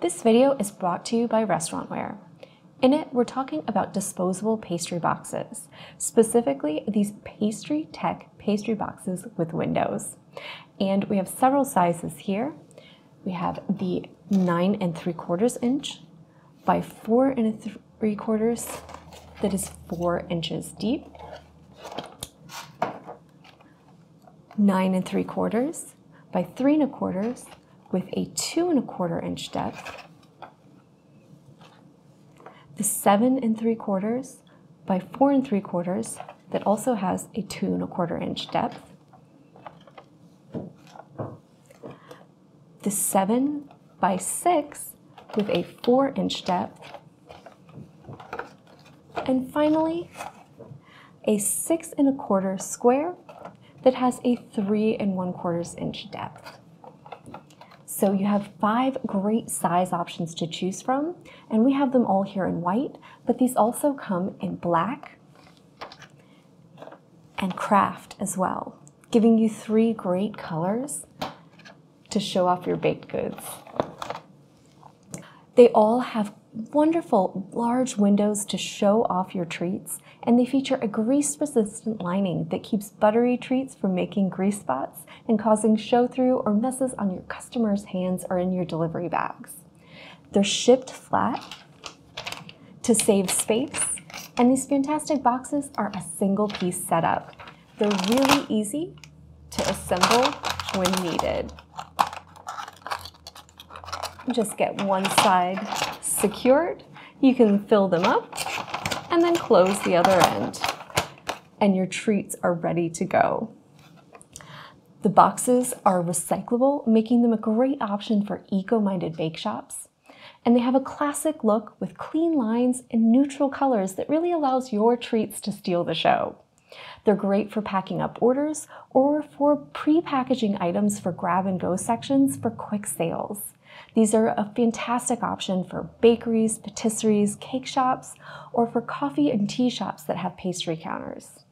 This video is brought to you by Restaurantware. In it, we're talking about disposable pastry boxes, specifically these Pastry Tek pastry boxes with windows. And we have several sizes here. We have the 9 3/4 inch by 4 3/4 that is 4 inches deep, 9 3/4 by 3 1/4 with a 2 1/4 inch depth, the 7 3/4 by 4 3/4 that also has a 2 1/4 inch depth, the 7 by 6 with a 4 inch depth, and finally a 6 1/4 square that has a 3 1/4 inch depth. So you have 5 great size options to choose from, and we have them all here in white, but these also come in black and craft as well, giving you 3 great colors to show off your baked goods. They all have wonderful large windows to show off your treats, and they feature a grease-resistant lining that keeps buttery treats from making grease spots and causing show-through or messes on your customers' hands or in your delivery bags. They're shipped flat to save space, and these fantastic boxes are a single-piece setup. They're really easy to assemble when needed. Just get one side secured, you can fill them up and then close the other end, and your treats are ready to go. The boxes are recyclable, making them a great option for eco-minded bake shops, and they have a classic look with clean lines and neutral colors that really allows your treats to steal the show. They're great for packing up orders or for pre-packaging items for grab-and-go sections for quick sales. These are a fantastic option for bakeries, patisseries, cake shops, or for coffee and tea shops that have pastry counters.